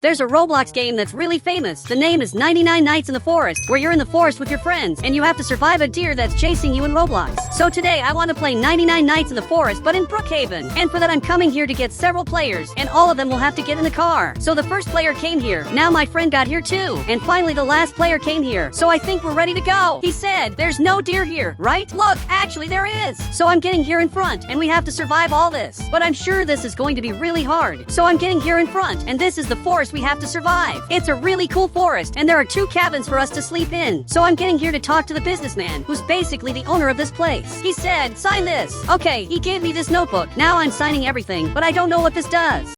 There's a Roblox game that's really famous. The name is 99 Nights in the Forest, where you're in the forest with your friends, and you have to survive a deer that's chasing you in Roblox. So today I want to play 99 Nights in the Forest, but in Brookhaven. And for that I'm coming here to get several players, and all of them will have to get in the car. So the first player came here, now my friend got here too, and finally the last player came here. So I think we're ready to go. He said, there's no deer here, right? Look, actually there is. So I'm getting here in front, and we have to survive all this. But I'm sure this is going to be really hard. So I'm getting here in front, and this is the forest we have to survive. It's a really cool forest, and there are 2 cabins for us to sleep in. So I'm getting here to talk to the businessman, who's basically the owner of this place. He said, sign this. Okay, he gave me this notebook. Now I'm signing everything, but I don't know what this does.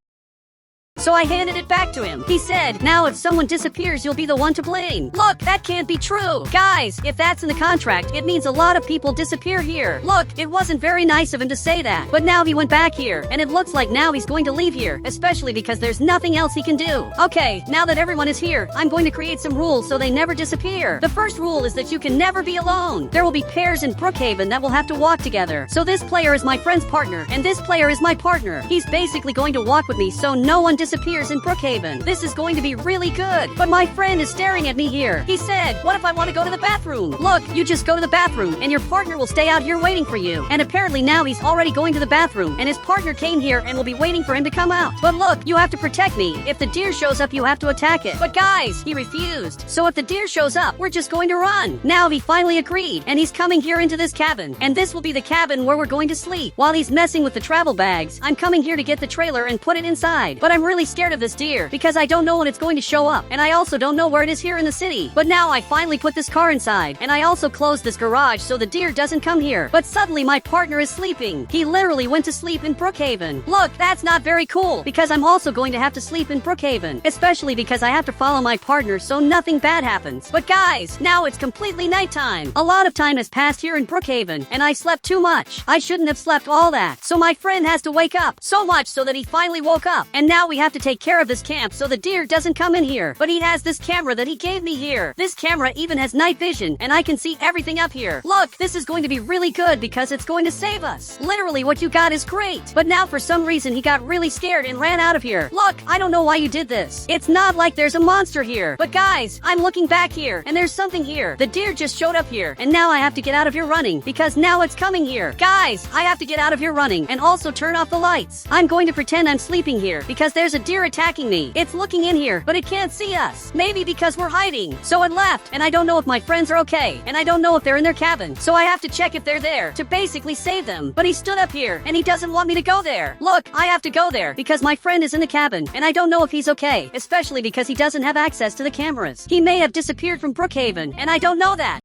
So I handed it back to him. He said, now if someone disappears, you'll be the one to blame. Look, that can't be true. Guys, if that's in the contract, it means a lot of people disappear here. Look, it wasn't very nice of him to say that. But now he went back here, and it looks like now he's going to leave here, especially because there's nothing else he can do. Okay, now that everyone is here, I'm going to create some rules so they never disappear. The first rule is that you can never be alone. There will be pairs in Brookhaven that will have to walk together. So this player is my friend's partner, and this player is my partner. He's basically going to walk with me so no one disappears in Brookhaven. This is going to be really good. But my friend is staring at me here. He said, what if I want to go to the bathroom? Look, you just go to the bathroom and your partner will stay out here waiting for you. And apparently now he's already going to the bathroom and his partner came here and will be waiting for him to come out. But look, you have to protect me. If the deer shows up, you have to attack it. But guys, he refused. So if the deer shows up, we're just going to run. Now he finally agreed and he's coming here into this cabin. And this will be the cabin where we're going to sleep. While he's messing with the travel bags, I'm coming here to get the trailer and put it inside. But I'm really scared of this deer because I don't know when it's going to show up, and I also don't know where it is here in the city. But now I finally put this car inside, and I also closed this garage so the deer doesn't come here. But suddenly my partner is sleeping. He literally went to sleep in Brookhaven. Look, that's not very cool because I'm also going to have to sleep in Brookhaven, especially because I have to follow my partner so nothing bad happens. But guys, now it's completely nighttime. A lot of time has passed here in Brookhaven, and I slept too much. I shouldn't have slept all that. So my friend has to wake up, so much so that he finally woke up. And now we have to take care of this camp so the deer doesn't come in here. But he has this camera that he gave me here. This camera even has night vision, and I can see everything up here. Look, this is going to be really good because it's going to save us. Literally, what you got is great. But now for some reason he got really scared and ran out of here. Look, I don't know why you did this. It's not like there's a monster here. But guys, I'm looking back here, and there's something here. The deer just showed up here, and now I have to get out of here running because now it's coming here. Guys, I have to get out of here running and also turn off the lights. I'm going to pretend I'm sleeping here because there's a deer attacking me. It's looking in here, but it can't see us. Maybe because we're hiding. So it left, and I don't know if my friends are okay, and I don't know if they're in their cabin. So I have to check if they're there to basically save them. But he stood up here, and he doesn't want me to go there. Look, I have to go there because my friend is in the cabin, and I don't know if he's okay, especially because he doesn't have access to the cameras. He may have disappeared from Brookhaven, and I don't know that.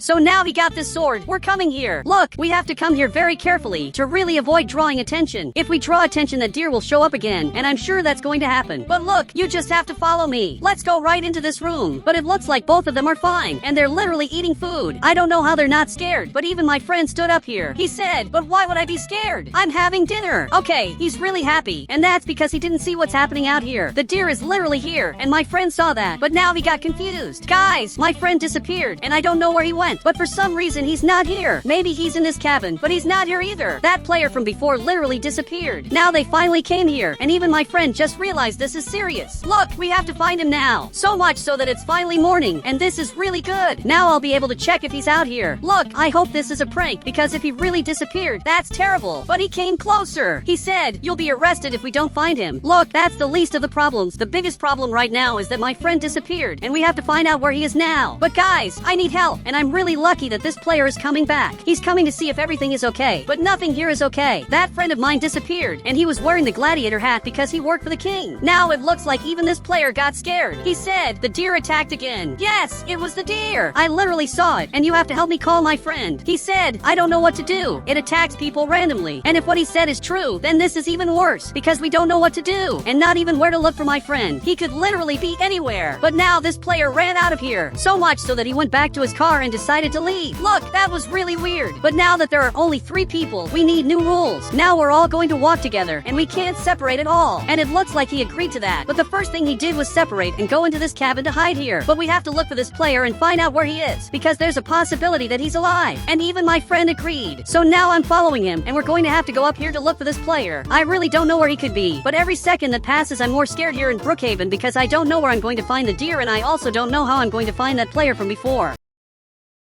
So now he got this sword. We're coming here. Look, we have to come here very carefully to really avoid drawing attention. If we draw attention, the deer will show up again, and I'm sure that's going to happen. But look, you just have to follow me. Let's go right into this room. But it looks like both of them are fine, and they're literally eating food. I don't know how they're not scared, but even my friend stood up here. He said, but why would I be scared? I'm having dinner. Okay, he's really happy, and that's because he didn't see what's happening out here. The deer is literally here, and my friend saw that, but now he got confused. Guys, my friend disappeared, and I don't know where he went. But for some reason he's not here. Maybe he's in his cabin, but he's not here either. That player from before literally disappeared. Now they finally came here, and even my friend just realized this is serious. Look, we have to find him now. So much so that it's finally morning, and this is really good. Now I'll be able to check if he's out here. Look, I hope this is a prank, because if he really disappeared, that's terrible. But he came closer. He said, you'll be arrested if we don't find him. Look, that's the least of the problems. The biggest problem right now is that my friend disappeared, and we have to find out where he is now. But guys, I need help, and I'm really lucky that this player is coming back. He's coming to see if everything is okay, but nothing here is okay. That friend of mine disappeared, and he was wearing the gladiator hat because he worked for the king. Now it looks like even this player got scared. He said, the deer attacked again. Yes, it was the deer. I literally saw it, and you have to help me call my friend. He said, I don't know what to do. It attacks people randomly. And if what he said is true, then this is even worse, because we don't know what to do, and not even where to look for my friend. He could literally be anywhere. But now this player ran out of here, so much so that he went back to his car and decided decided to leave. Look, that was really weird. But now that there are only 3 people, we need new rules. Now we're all going to walk together, and we can't separate at all. And it looks like he agreed to that. But the first thing he did was separate and go into this cabin to hide here. But we have to look for this player and find out where he is, because there's a possibility that he's alive. And even my friend agreed. So now I'm following him, and we're going to have to go up here to look for this player. I really don't know where he could be, but every second that passes I'm more scared here in Brookhaven because I don't know where I'm going to find the deer, and I also don't know how I'm going to find that player from before.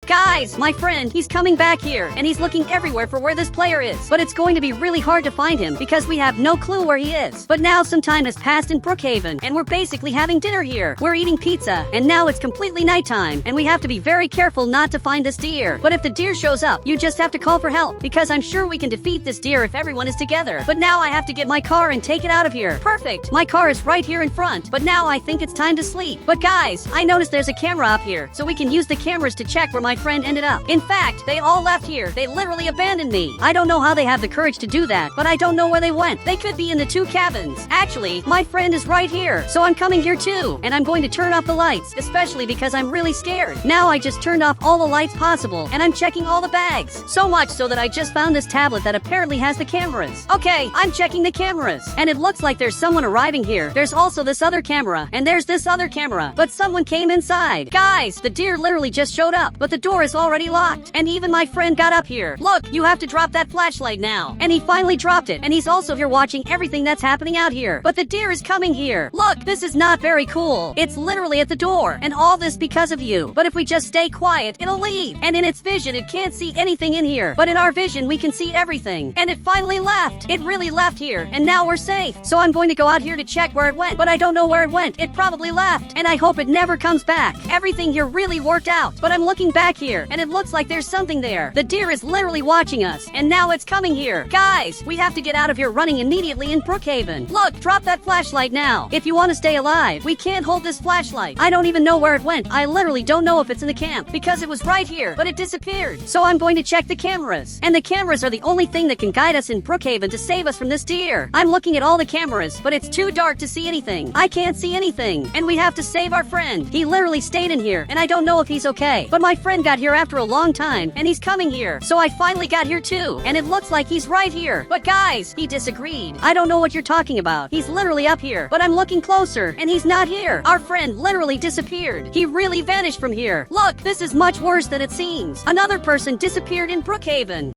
Guys, my friend, he's coming back here, and he's looking everywhere for where this player is. But it's going to be really hard to find him because we have no clue where he is. But now some time has passed in Brookhaven, and we're basically having dinner here. We're eating pizza, and now it's completely nighttime, and we have to be very careful not to find this deer. But if the deer shows up, you just have to call for help, because I'm sure we can defeat this deer if everyone is together. But now I have to get my car and take it out of here. Perfect! My car is right here in front, but now I think it's time to sleep. But guys, I noticed there's a camera up here, so we can use the cameras to check where my friend ended up. In fact, they all left here. They literally abandoned me. I don't know how they have the courage to do that, but I don't know where they went. They could be in the 2 cabins. Actually, my friend is right here, so I'm coming here too. And I'm going to turn off the lights, especially because I'm really scared. Now I just turned off all the lights possible, and I'm checking all the bags. So much so that I just found this tablet that apparently has the cameras. Okay, I'm checking the cameras, and it looks like there's someone arriving here. There's also this other camera, and there's this other camera, but someone came inside. Guys, the deer literally just showed up, but the door is already locked, and even my friend got up here. Look, you have to drop that flashlight now. And he finally dropped it, and he's also here watching everything that's happening out here. But the deer is coming here. Look, this is not very cool. It's literally at the door, and all this because of you. But if we just stay quiet, it'll leave. And in its vision, it can't see anything in here. But in our vision, we can see everything. And it finally left. It really left here, and now we're safe. So I'm going to go out here to check where it went, but I don't know where it went. It probably left, and I hope it never comes back. Everything here really worked out, but I'm looking back here, and it looks like there's something there. The deer is literally watching us, and now it's coming here. Guys, we have to get out of here running immediately in Brookhaven. Look, drop that flashlight now. If you want to stay alive, we can't hold this flashlight. I don't even know where it went. I literally don't know if it's in the camp, because it was right here, but it disappeared. So I'm going to check the cameras. And the cameras are the only thing that can guide us in Brookhaven to save us from this deer. I'm looking at all the cameras, but it's too dark to see anything. I can't see anything, and we have to save our friend. He literally stayed in here, and I don't know if he's okay. But my friend got here after a long time, and he's coming here. So I finally got here too, and it looks like he's right here. But guys, he disagreed. I don't know what you're talking about. He's literally up here, but I'm looking closer, and he's not here. Our friend literally disappeared. He really vanished from here. Look, this is much worse than it seems. Another person disappeared in Brookhaven.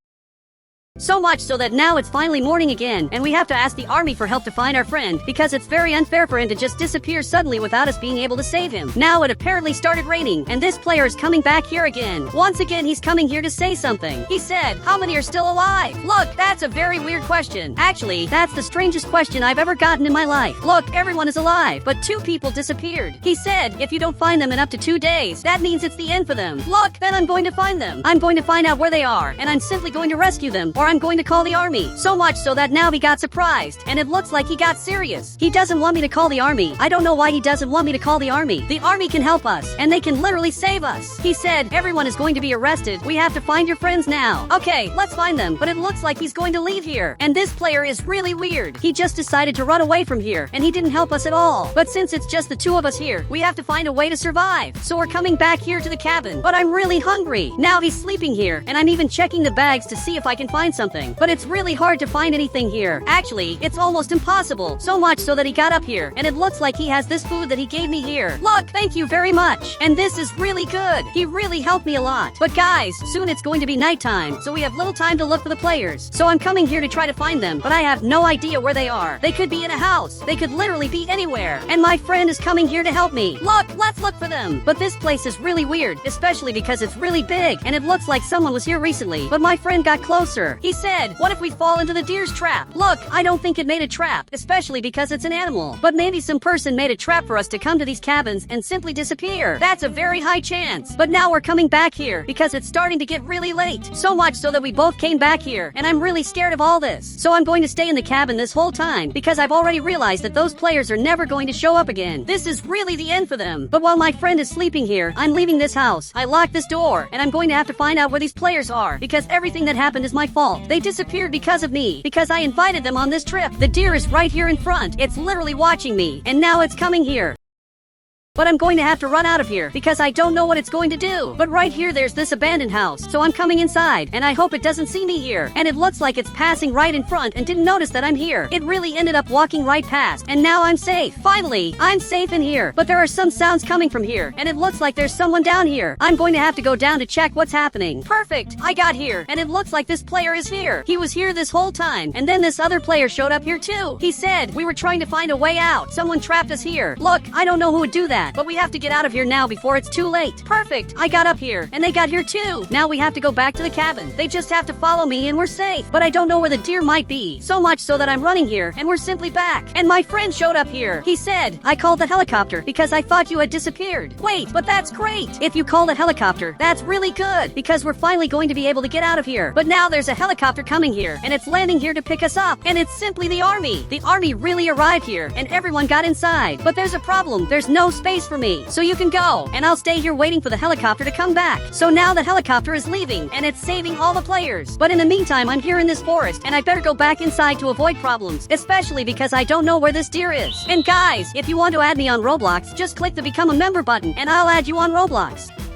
So much so that now it's finally morning again, and we have to ask the army for help to find our friend, because it's very unfair for him to just disappear suddenly without us being able to save him. Now it apparently started raining, and this player is coming back here again. Once again, he's coming here to say something. He said, "How many are still alive?" Look, that's a very weird question. Actually, that's the strangest question I've ever gotten in my life. Look, everyone is alive, but 2 people disappeared. He said, if you don't find them in up to 2 days, that means it's the end for them. Look, then I'm going to find them. I'm going to find out where they are, and I'm simply going to rescue them, or I'm going to call the army. So much so that now he got surprised, and it looks like he got serious. He doesn't want me to call the army. I don't know why he doesn't want me to call the army. The army can help us, and they can literally save us. He said, everyone is going to be arrested. We have to find your friends now. Okay, let's find them, but it looks like he's going to leave here. And this player is really weird. He just decided to run away from here, and he didn't help us at all. But since it's just the 2 of us here, we have to find a way to survive. So we're coming back here to the cabin, but I'm really hungry. Now he's sleeping here, and I'm even checking the bags to see if I can find something. But it's really hard to find anything here. Actually, it's almost impossible. So much so that he got up here, and it looks like he has this food that he gave me here. Look, thank you very much. And this is really good. He really helped me a lot. But guys, soon it's going to be nighttime, so we have little time to look for the players. So I'm coming here to try to find them, but I have no idea where they are. They could be in a house. They could literally be anywhere. And my friend is coming here to help me. Look, let's look for them. But this place is really weird, especially because it's really big, and it looks like someone was here recently. But my friend got closer. He said, what if we fall into the deer's trap? Look, I don't think it made a trap, especially because it's an animal. But maybe some person made a trap for us to come to these cabins and simply disappear. That's a very high chance. But now we're coming back here because it's starting to get really late. So much so that we both came back here, and I'm really scared of all this. So I'm going to stay in the cabin this whole time because I've already realized that those players are never going to show up again. This is really the end for them. But while my friend is sleeping here, I'm leaving this house. I locked this door, and I'm going to have to find out where these players are because everything that happened is my fault. They disappeared because of me, because I invited them on this trip. The deer is right here in front. It's literally watching me, and now it's coming here. but I'm going to have to run out of here because I don't know what it's going to do. But right here there's this abandoned house, so I'm coming inside, and I hope it doesn't see me here. And it looks like it's passing right in front and didn't notice that I'm here. It really ended up walking right past, and now I'm safe. Finally, I'm safe in here. But there are some sounds coming from here, and it looks like there's someone down here. I'm going to have to go down to check what's happening. Perfect! I got here, and it looks like this player is here. He was here this whole time, and then this other player showed up here too. He said, we were trying to find a way out. Someone trapped us here. Look, I don't know who would do that, but we have to get out of here now before it's too late. Perfect! I got up here, and they got here too. Now we have to go back to the cabin. They just have to follow me and we're safe. But I don't know where the deer might be. So much so that I'm running here, and we're simply back. And my friend showed up here. He said, I called the helicopter because I thought you had disappeared. Wait, but that's great. If you called a helicopter, that's really good because we're finally going to be able to get out of here. But now there's a helicopter coming here, and it's landing here to pick us up. And it's simply the army. The army really arrived here, and everyone got inside. But there's a problem. There's no space for me. So you can go, and I'll stay here waiting for the helicopter to come back. So now the helicopter is leaving, and it's saving all the players. But in the meantime, I'm here in this forest, and I better go back inside to avoid problems, especially because I don't know where this deer is. And guys, if you want to add me on Roblox, just click the become a member button, and I'll add you on Roblox.